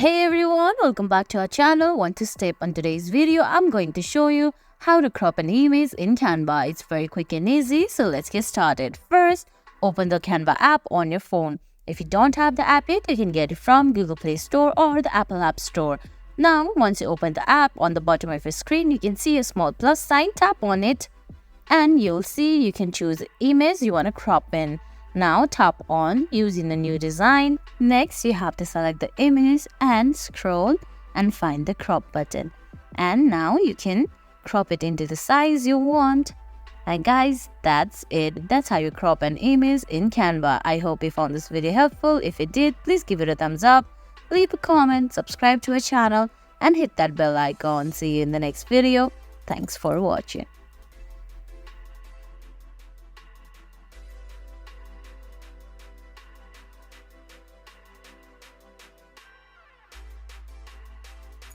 Hey everyone, welcome back to our channel. One to step on today's video, I'm going to show you how to crop an image in Canva. It's very quick and easy, so let's get started. First, open the Canva app on your phone. If you don't have the app yet, you can get it from Google Play Store or the Apple App Store. Now, once you open the app, on the bottom of your screen, you can see a small plus sign. Tap on it and you'll see you can choose the image you want to crop in. Now tap on using the new design. Next, you have to select the image and scroll and find the crop button. And now you can crop it into the size you want. And guys, that's it. That's how you crop an image in Canva. I hope you found this video helpful. If it did, please give it a thumbs up, leave a comment, subscribe to our channel and hit that bell icon. See you in the next video. Thanks for watching.